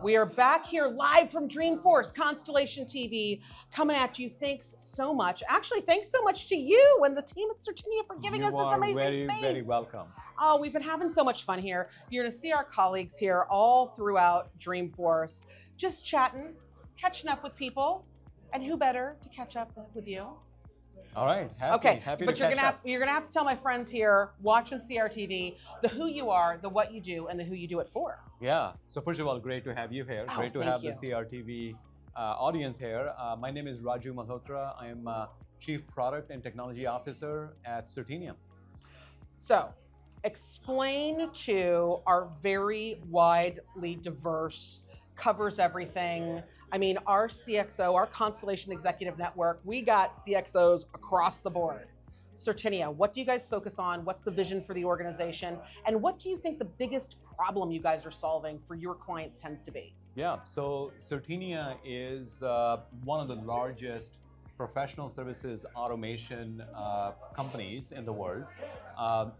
We are back here live from Dreamforce, Constellation TV, coming at you. Thanks so much. Actually, thanks so much to you and the team at Certinia for giving us this amazing very, space. very welcome. Oh, we've been having so much fun here. You're going to see our colleagues here all throughout Dreamforce, just chatting, catching up with people, and who better to catch up with you? All right, happy but to you're gonna have to tell my friends here watching CRTV the who you are, the what you do, and the who you do it for. Yeah. So first of all, great to have you here. Oh, great to thank have you. the CRTV audience here. My name is Raju Malhotra. I am Chief Product and Technology Officer at Certinia. So, explain to our very widely diverse, covers everything. I mean, our CXO, our Constellation Executive Network, we got CXOs across the board. Certinia, what do you guys focus on? What's the vision for the organization? And what do you think the biggest problem you guys are solving for your clients tends to be? Yeah, so Certinia is one of the largest professional services automation companies in the world.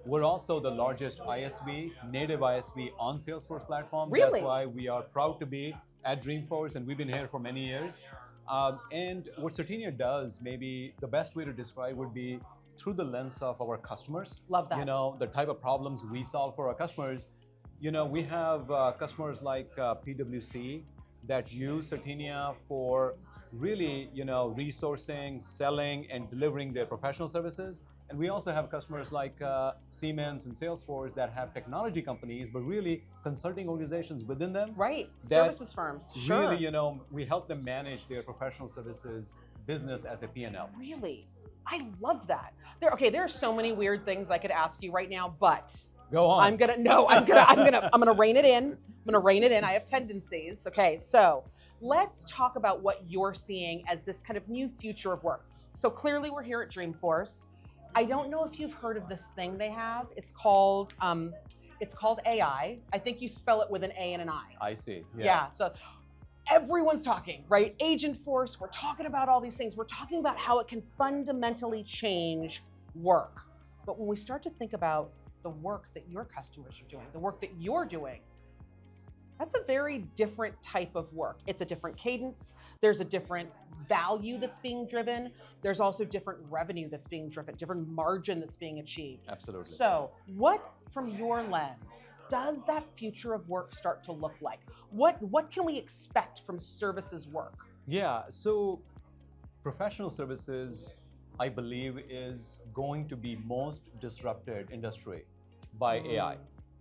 We're also the largest ISV, native ISV on Salesforce platform. Really? That's why we are proud to be at Dreamforce, and we've been here for many years. And what Certinia does, maybe the best way to describe would be through the lens of our customers. Love that. You know, the type of problems we solve for our customers. You know, we have customers like PwC that use Certinia for really, you know, resourcing, selling, and delivering their professional services. And we also have customers like Siemens and Salesforce that have technology companies, but really consulting organizations within them. Right, services firms, sure. Really, you know, we help them manage their professional services business as a P&L. Really? I love that. There are so many weird things I could ask you right now, but go on. I'm gonna rein it in. I'm gonna rein it in. I have tendencies. Okay, so let's talk about what you're seeing as this kind of new future of work. So clearly we're here at Dreamforce. I don't know if you've heard of this thing they have. It's called AI. I think you spell it with an A and an I. I see. Yeah. So everyone's talking, right? Agentforce. We're talking about all these things. We're talking about how it can fundamentally change work. But when we start to think about the work that your customers are doing, the work that you're doing, that's a very different type of work. It's a different cadence. There's a different value that's being driven. There's also different revenue that's being driven, different margin that's being achieved. Absolutely. So what, from your lens, does that future of work start to look like? What can we expect from services work? Yeah, so professional services, I believe, is going to be most disrupted industry by AI.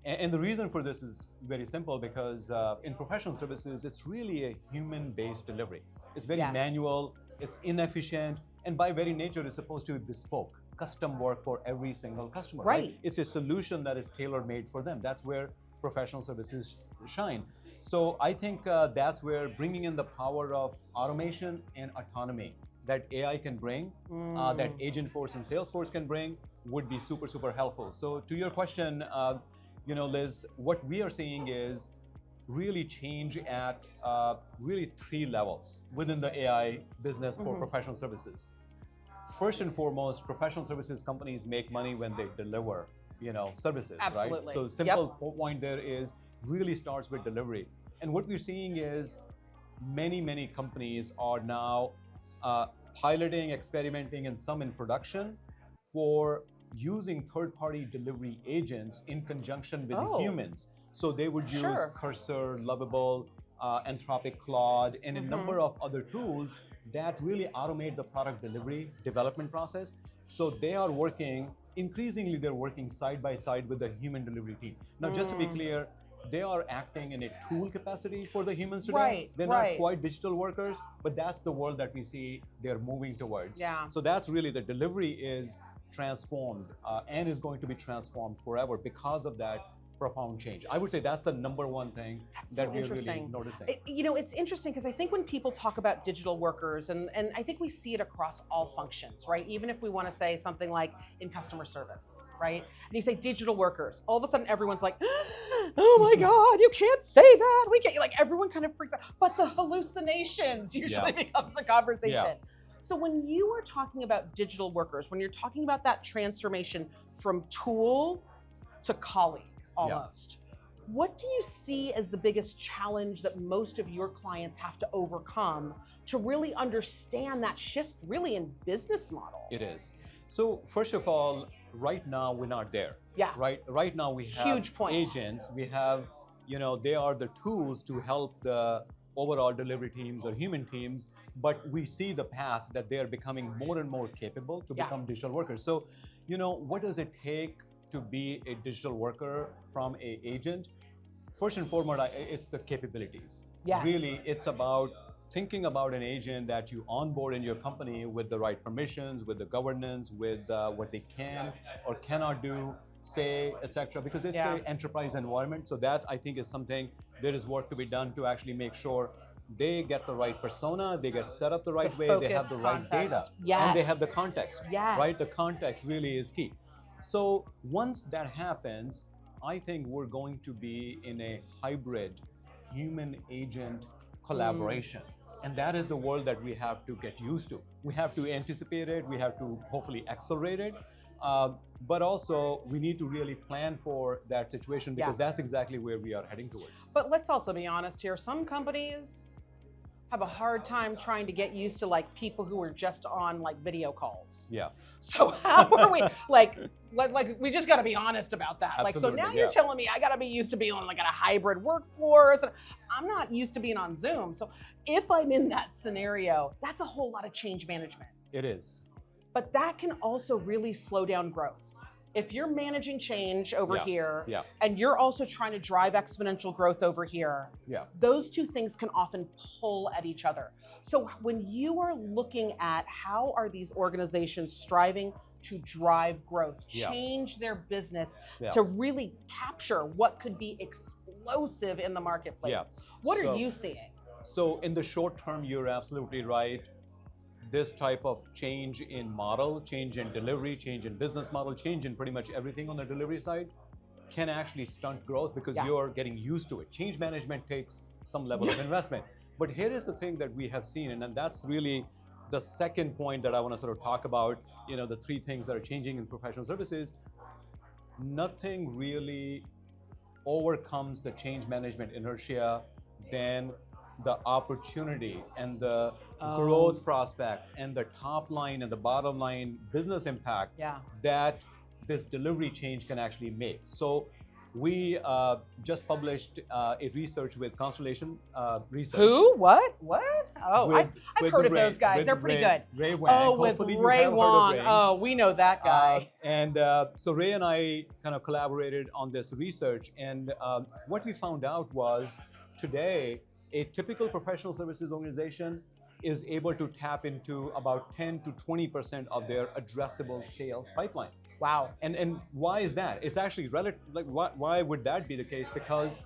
And the reason for this is very simple, because in professional services, it's really a human-based delivery. It's very manual, it's inefficient, and by very nature, it's supposed to be bespoke, custom work for every single customer. Right. It's a solution that is tailor-made for them. That's where professional services shine. So I think that's where bringing in the power of automation and autonomy that AI can bring, that Agentforce and Salesforce can bring, would be super, super helpful. So to your question, you know, Liz, what we are seeing is really change at really 3 levels within the AI business for professional services. First and foremost, professional services companies make money when they deliver, you know, services, Absolutely. right? So simple point there is really starts with delivery. And what we're seeing is many companies are now piloting, experimenting, and some in production for using third-party delivery agents in conjunction with humans. So they would use Cursor, Lovable, Anthropic Claude, and a number of other tools that really automate the product delivery development process. So they are working, increasingly they're working side by side with the human delivery team. Now, just to be clear, they are acting in a tool capacity for the humans today. Right, they're not quite digital workers, but that's the world that we see they're moving towards. Yeah. So that's really the delivery is transformed and is going to be transformed forever because of that profound change. I would say that's the number one thing that we're really noticing. You know, it's interesting because I think when people talk about digital workers, and I think we see it across all functions, right? Even if we want to say something like in customer service, right? And you say digital workers, all of a sudden everyone's like, oh my God, you can't say that. We can't, like everyone kind of freaks out. But the hallucinations usually becomes a conversation. Yeah. So when you are talking about digital workers, when you're talking about that transformation from tool to colleague, almost. What do you see as the biggest challenge that most of your clients have to overcome to really understand that shift really in business model? It is. So first of all, right now we're not there. Yeah. Right now we have Huge point. agents, we have, they are the tools to help the overall delivery teams or human teams, but we see the path that they are becoming more and more capable to become digital workers. So, what does it take to be a digital worker from an agent? First and foremost, it's the capabilities. Yes. Really, it's about thinking about an agent that you onboard in your company with the right permissions, with the governance, with what they can or cannot do, say, etc. Because it's an enterprise environment. So that I think is something, there is work to be done to actually make sure they get the right persona, they get set up the right way, they have the right data, and they have the context. Yes. Right? The context really is key. So once that happens, I think we're going to be in a hybrid human-agent collaboration. And that is the world that we have to get used to. We have to anticipate it, we have to hopefully accelerate it, but also we need to really plan for that situation because that's exactly where we are heading towards. But let's also be honest here, some companies have a hard time trying to get used to like people who are just on like video calls. Yeah. So how are we like we just got to be honest about that. Absolutely, like, so now you're telling me I got to be used to being on like a hybrid workforce. And I'm not used to being on Zoom. So if I'm in that scenario, that's a whole lot of change management. It is. But that can also really slow down growth. If you're managing change over here and you're also trying to drive exponential growth over here, those two things can often pull at each other. So when you are looking at how are these organizations striving to drive growth, change their business to really capture what could be explosive in the marketplace, what are you seeing? So in the short term, you're absolutely right. This type of change in model, change in delivery, change in business model, change in pretty much everything on the delivery side can actually stunt growth because you're getting used to it. Change management takes some level of investment. But here is the thing that we have seen, and that's really the second point that I want to sort of talk about, the three things that are changing in professional services. Nothing really overcomes the change management inertia than the opportunity and the growth prospect and the top line and the bottom line business impact that this delivery change can actually make. So we just published a research with Constellation Research. Who? What? Oh, I've heard of those guys. They're pretty good. Ray Wang. Oh, with Ray Wang. Oh, we know that guy. So Ray and I kind of collaborated on this research, and what we found out was today, a typical professional services organization is able to tap into about 10 to 20% of their addressable sales pipeline. Wow. And why is that? It's actually relative. Like, why would that be the case? Because,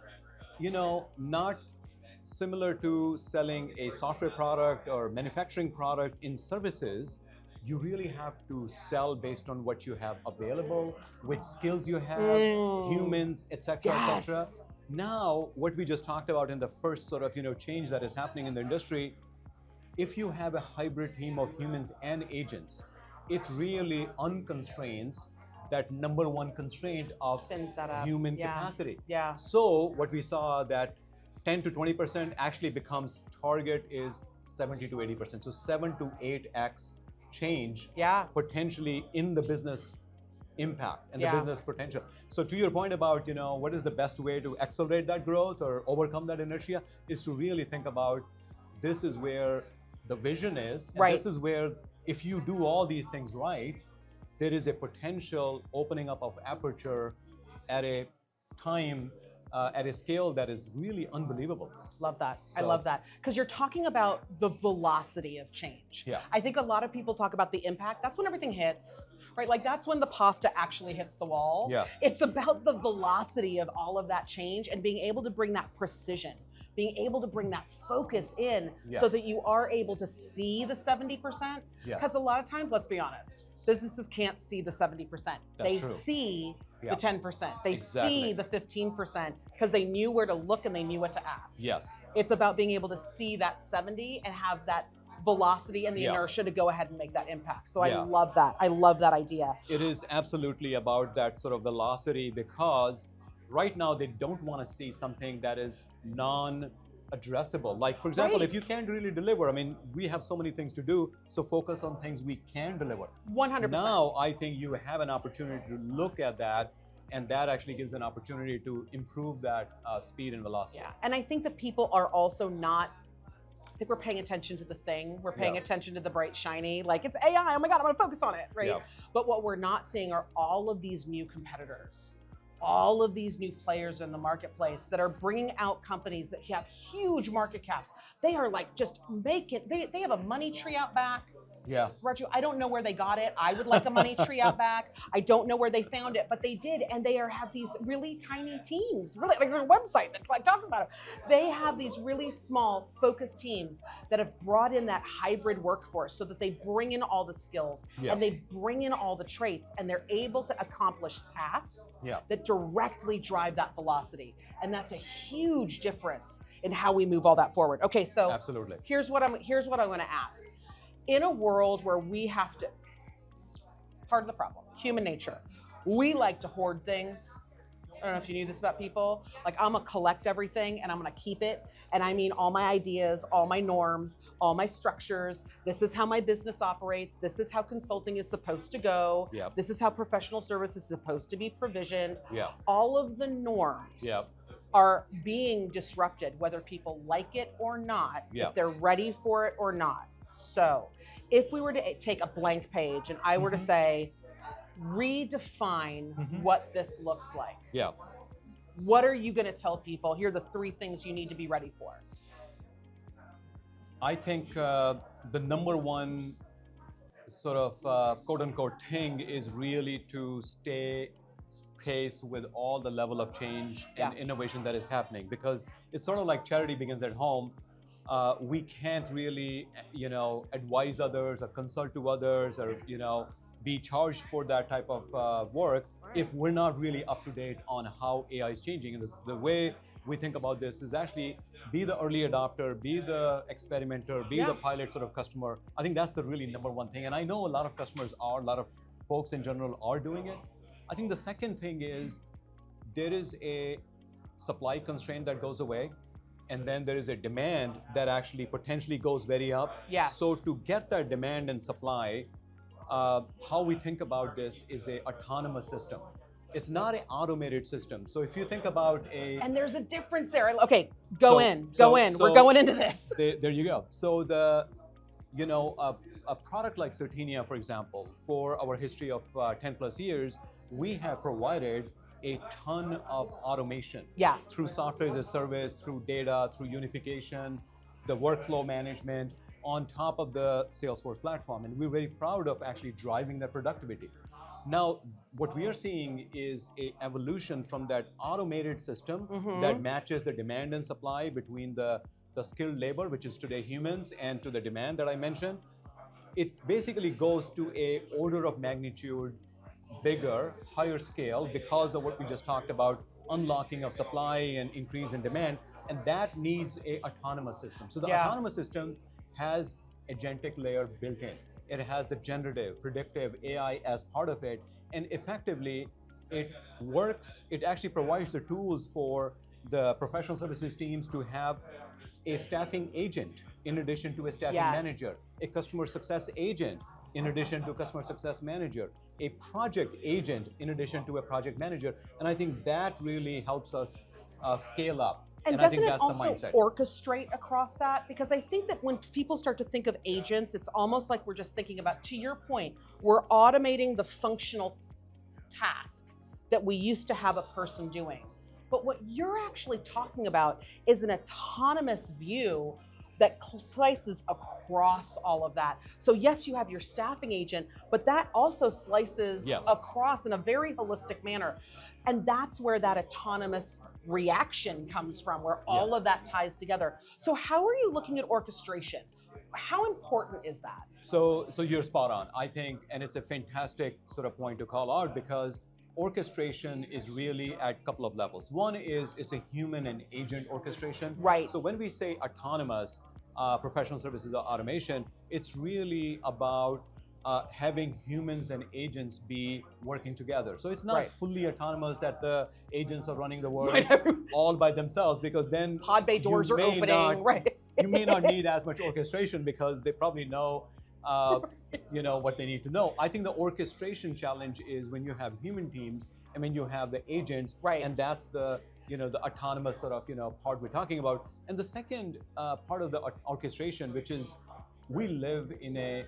not similar to selling a software product or manufacturing product in services, you really have to sell based on what you have available, which skills you have, humans, etc., etc. Now, what we just talked about in the first sort of change that is happening in the industry, if you have a hybrid team of humans and agents, it really unconstrains that number one constraint of human capacity. So what we saw that 10 to 20% actually becomes target is 70 to 80%. So 7 to 8x change potentially in the business impact and the business potential. So to your point about, what is the best way to accelerate that growth or overcome that inertia is to really think about this is where the vision is. And this is where if you do all these things right, there is a potential opening up of aperture at a time, at a scale that is really unbelievable. Love that. So, I love that. Because you're talking about the velocity of change. I think a lot of people talk about the impact. That's when everything hits, right? Like that's when the pasta actually hits the wall. It's about the velocity of all of that change and being able to bring that precision, being able to bring that focus in so that you are able to see the 70%. Because a lot of times, let's be honest, businesses can't see the 70%. They see the 10%. They see the 15% because they knew where to look and they knew what to ask. It's about being able to see that 70 and have that velocity and the inertia to go ahead and make that impact. So I love that. I love that idea. It is absolutely about that sort of velocity because right now they don't want to see something that is non-addressable. Like, for example, Right. if you can't really deliver, I mean, we have so many things to do, so focus on things we can deliver. 100%. Now, I think you have an opportunity to look at that, and that actually gives an opportunity to improve that speed and velocity. Yeah, and I think that people are also not, I think we're paying attention to the thing. We're paying Yeah. attention to the bright, shiny, like it's AI, oh my God, I'm gonna focus on it, right? Yeah. But what we're not seeing are all of these new competitors, all of these new players in the marketplace that are bringing out companies that have huge market caps. They are like just making, they have a money tree out back. Yeah. Raju, I don't know where they got it. I would like a money tree out back. I don't know where they found it, but they did, and they have these really tiny teams. Really, like there's a website that like talks about it. They have these really small, focused teams that have brought in that hybrid workforce, so that they bring in all the skills Yeah. and they bring in all the traits, and they're able to accomplish tasks Yeah. that directly drive that velocity, and that's a huge difference in how we move all that forward. Okay, so Absolutely. here's what I'm going to ask. In a world where we have to, part of the problem, human nature, we like to hoard things. I don't know if you knew this about people. Like, I'm gonna collect everything and I'm gonna keep it. And I mean all my ideas, all my norms, all my structures. This is how my business operates. This is how consulting is supposed to go. Yep. This is how professional service is supposed to be provisioned. Yeah. All of the norms Yep. are being disrupted, whether people like it or not, Yeah. if they're ready for it or not. So if we were to take a blank page and I were to say, redefine what this looks like, Yeah. what are you going to tell people? Here are the 3 things you need to be ready for. I think the number one sort of quote unquote thing is really to stay pace with all the level of change and innovation that is happening, because it's sort of like charity begins at home. We can't really, advise others or consult to others or, be charged for that type of work if we're not really up to date on how AI is changing. And the way we think about this is actually be the early adopter, be the experimenter, be the pilot sort of customer. I think that's the really number one thing. And I know a lot of customers are, a lot of folks in general are doing it. I think the second thing is there is a supply constraint that goes away. And then there is a demand that actually potentially goes very up. Yes. So to get that demand and supply, how we think about this is a autonomous system. It's not an automated system. So if you think about and there's a difference there. Okay, go in. We're going into this. There you go. So a product like Certinia, for example, for our history of 10 plus years, we have provided a ton of automation through software as a service, through data, through unification, the workflow management on top of the Salesforce platform. And we're very proud of actually driving that productivity. Now, what we are seeing is an evolution from that automated system that matches the demand and supply between the skilled labor, which is today humans, and to the demand that I mentioned. It basically goes to a order of magnitude bigger, higher scale because of what we just talked about, unlocking of supply and increase in demand, and that needs a autonomous system. So the autonomous system has agentic layer built in. It has the generative, predictive AI as part of it, and effectively it works, it actually provides the tools for the professional services teams to have a staffing agent in addition to a staffing manager, a customer success agent in addition to a customer success manager, a project agent in addition to a project manager. And I think that really helps us scale up. And I think doesn't it that's also the mindset. orchestrate across that? Because I think that when people start to think of agents, it's almost like we're just thinking about, to your point, we're automating the functional task that we used to have a person doing. But what you're actually talking about is an autonomous view that slices across all of that. So yes, you have your staffing agent, but that also slices across in a very holistic manner. And that's where that autonomous reaction comes from, where all of that ties together. So how are you looking at orchestration? How important is that? So you're spot on, I think, and it's a fantastic sort of point to call out, because orchestration is really at a couple of levels. One is it's a human and agent orchestration. Right. So when we say autonomous professional services or automation, it's really about having humans and agents be working together. So it's not Right. fully autonomous that the agents are running the world Right. all by themselves, because then Pod bay doors you are may opening, not- right? you may not need as much orchestration because they probably know what they need to know. I think the orchestration challenge is when you have human teams and when you have the agents, Right. and that's the the autonomous sort of part we're talking about. And the second part of the orchestration, which is we live in a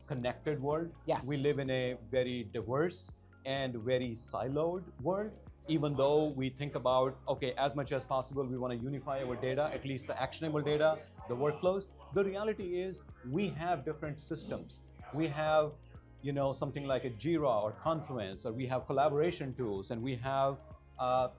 connected world. Yes. We live in a very diverse and very siloed world. Even though we think about, okay, as much as possible, we want to unify our data, at least the actionable data, the workflows. The reality is we have different systems. We have, something like a Jira or Confluence, or we have collaboration tools, and we have, out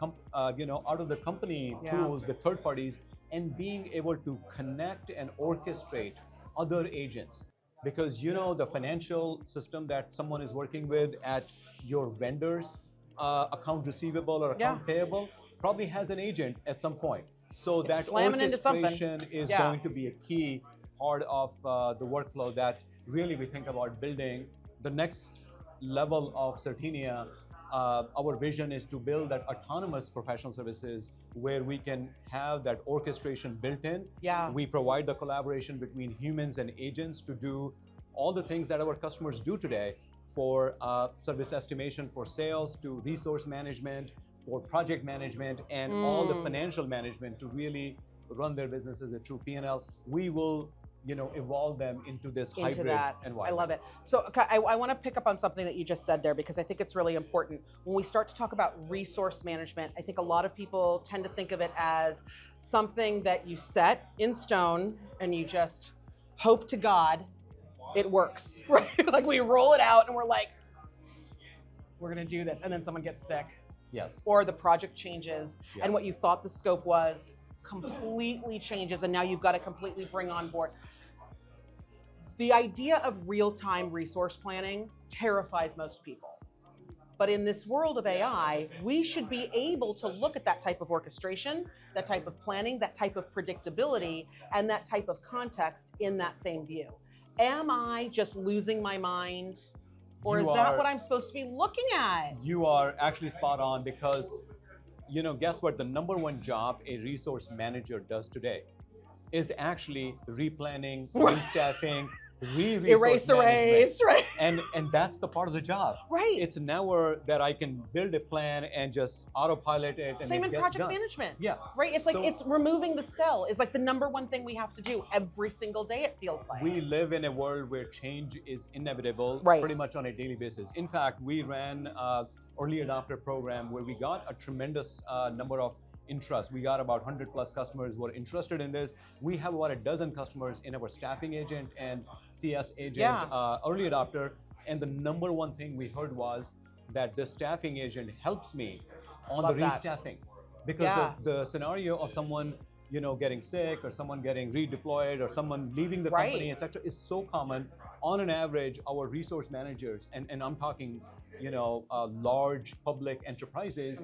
of the company tools with third parties, and being able to connect and orchestrate other agents. Because the financial system that someone is working with at your vendor's account receivable or account payable probably has an agent at some point. So that orchestration is going to be a key part of the workflow that really we think about building. The next level of Certinia, our vision is to build that autonomous professional services where we can have that orchestration built in. Yeah. We provide the collaboration between humans and agents to do all the things that our customers do today, for service estimation, for sales, to resource management, for project management, and all the financial management to really run their business as a true P&L. We will evolve them into this hybrid environment. I love it. So I want to pick up on something that you just said there, because I think it's really important. When we start to talk about resource management, I think a lot of people tend to think of it as something that you set in stone and you just hope to God it works, right? Like we roll it out and we're like, we're going to do this. And then someone gets sick. Yes. Or the project changes and what you thought the scope was completely changes, and now you've got to completely bring on board. The idea of real-time resource planning terrifies most people. But in this world of AI, we should be able to look at that type of orchestration, that type of planning, that type of predictability, and that type of context in that same view. Am I just losing my mind? Or is that what I'm supposed to be looking at? You are actually spot on, because guess what? The number one job a resource manager does today is actually replanning, restaffing, erase, right? And that's the part of the job. Right. It's never that I can build a plan and just autopilot it. Same in project management. Yeah. Right. It's like it's removing the cell is like the number one thing we have to do every single day. It feels like we live in a world where change is inevitable, pretty much on a daily basis. In fact, we ran early adopter program where we got a tremendous number of interest. We got about 100 plus customers who are interested in this. We have about a dozen customers in our staffing agent and CS agent early adopter. And the number one thing we heard was that the staffing agent helps me on the restaffing. Because the scenario of someone getting sick, or someone getting redeployed, or someone leaving the company, etc., is so common. On an average, our resource managers, and I'm talking large public enterprises,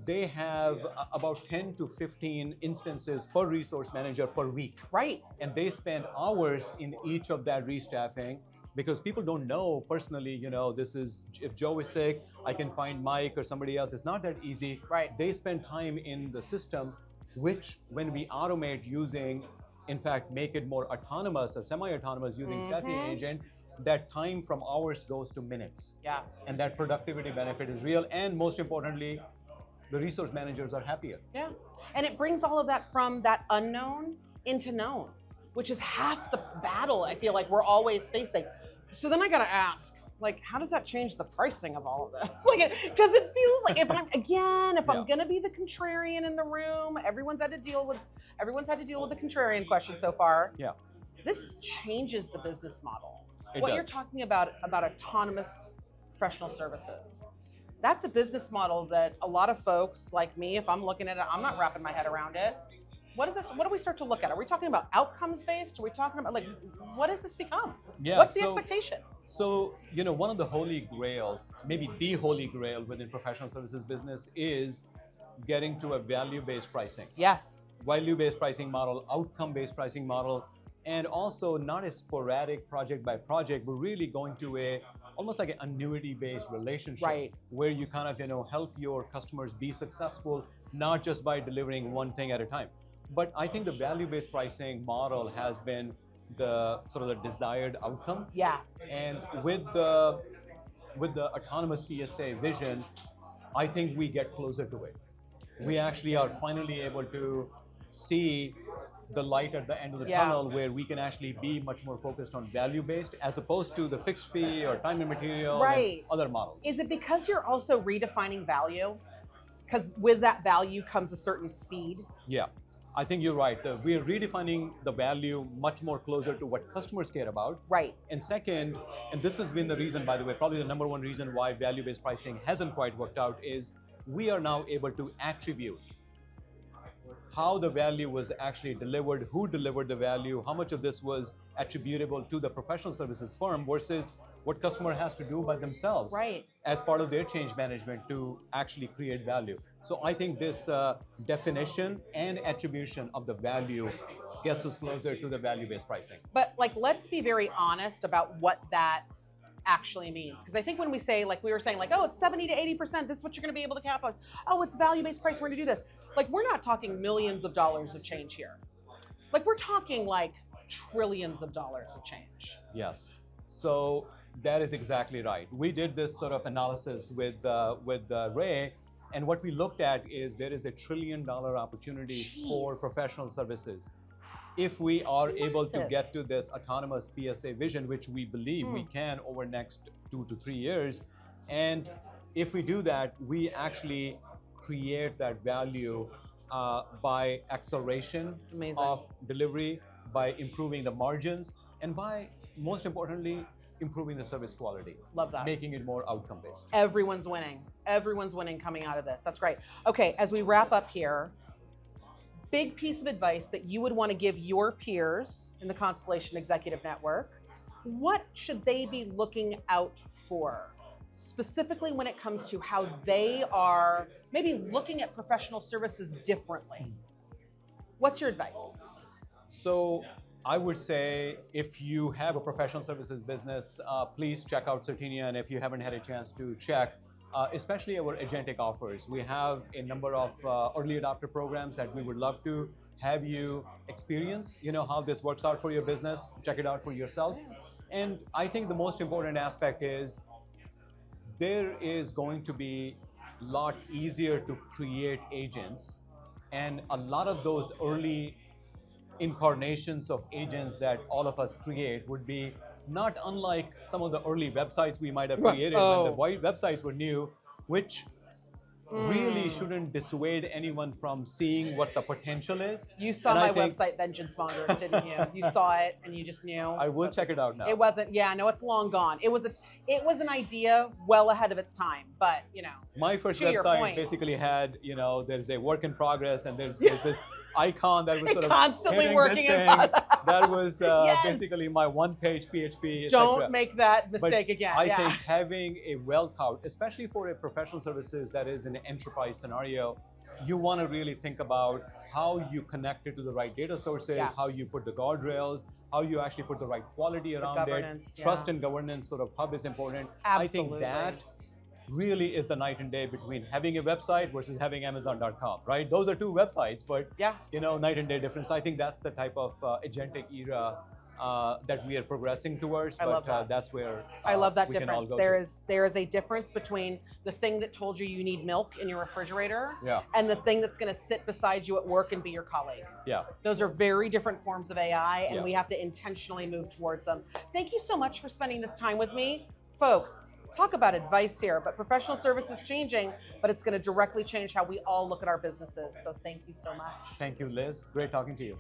they have about 10 to 15 instances per resource manager per week. Right. And they spend hours in each of that restaffing, because people don't know personally, this is, if Joe is sick, I can find Mike or somebody else. It's not that easy. Right. They spend time in the system, which when we automate using, in fact, make it more autonomous or semi-autonomous using staffing agent, that time from hours goes to minutes. Yeah. And that productivity benefit is real. And most importantly, the resource managers are happier. Yeah. And it brings all of that from that unknown into known, which is half the battle I feel like we're always facing. So then I got to ask, like, how does that change the pricing of all of this? Like, because it feels like if I'm going to be the contrarian in the room, everyone's had to deal with the contrarian question so far. Yeah. This changes the business model. You're talking about autonomous professional services, that's a business model that a lot of folks like me, if I'm looking at it, I'm not wrapping my head around it. What is this? What do we start to look at? Are we talking about outcomes based? Are we talking about what does this become? Yeah, what's the expectation? So, one of the holy grails, maybe the holy grail within professional services business, is getting to a value-based pricing. Yes. Value-based pricing model, outcome-based pricing model. and also not a sporadic project by project, but really going to a almost like an annuity-based relationship, Right. where you kind of help your customers be successful, not just by delivering one thing at a time. But I think the value-based pricing model has been the sort of the desired outcome. Yeah. And with the autonomous PSA vision, I think we get closer to it. We actually are finally able to see the light at the end of the Yeah. tunnel, where we can actually be much more focused on value-based as opposed to the fixed fee or time and material Right. and other models. Is it because you're also redefining value? Because with that value comes a certain speed. Yeah, I think you're right. We are redefining the value much more closer to what customers care about. Right. And second, and this has been the reason, by the way, probably the number one reason why value-based pricing hasn't quite worked out, is we are now able to attribute how the value was actually delivered, who delivered the value, how much of this was attributable to the professional services firm versus what customer has to do by themselves, Right. as part of their change management to actually create value. So I think this definition and attribution of the value gets us closer to the value-based pricing. But like, let's be very honest about what that actually means. Because I think when we say, like we were saying, like, oh, it's 70 to 80%, this is what you're going to be able to capitalize. Oh, it's value-based price, we're going to do this. Like, we're not talking millions of dollars of change here. Like, we're talking like trillions of dollars of change. Yes. So that is exactly right. We did this sort of analysis with Ray, and what we looked at is there is a $1 trillion opportunity for professional services. If we are able to get to this autonomous PSA vision, which we believe we can over next 2 to 3 years, and if we do that, we actually create that value by acceleration of delivery, by improving the margins, and by, most importantly, improving the service quality. Love that. Making it more outcome-based. Everyone's winning. Everyone's winning coming out of this. That's great. Okay, as we wrap up here, big piece of advice that you would want to give your peers in the Constellation Executive Network, what should they be looking out for? Specifically when it comes to how they are maybe looking at professional services differently. What's your advice? So I would say, if you have a professional services business, please check out Certinia, and if you haven't had a chance to check, especially our agentic offers. We have a number of early adopter programs that we would love to have you experience, how this works out for your business, check it out for yourself. And I think the most important aspect is there is going to be a lot easier to create agents, and a lot of those early incarnations of agents that all of us create would be not unlike some of the early websites we might have created when the websites were new, which really shouldn't dissuade anyone from seeing what the potential is. You saw my website, Vengeance Mongers, didn't you? You saw it and you just knew. I will check it out now. It wasn't, no, it's long gone. It was an idea well ahead of its time, but My first website basically had, there's a work in progress, and there's this icon that was sort of constantly working in that was basically my one-page PHP, Don't make that mistake again. I think having a well-thought, especially for a professional services that is an enterprise scenario, you want to really think about how you connect it to the right data sources, how you put the guardrails, how you actually put the right quality around it. Trust and governance sort of hub is important. Absolutely. I think that really is the night and day between having a website versus having Amazon.com, right? Those are two websites, but night and day difference. I think that's the type of agentic era that we are progressing towards. I love that. That's where I love that we can all difference. go There is a difference between the thing that told you you need milk in your refrigerator and the thing that's going to sit beside you at work and be your colleague. Yeah. Those are very different forms of AI, and we have to intentionally move towards them. Thank you so much for spending this time with me. Folks, talk about advice here, but professional service is changing, but it's going to directly change how we all look at our businesses. So thank you so much. Thank you, Liz. Great talking to you.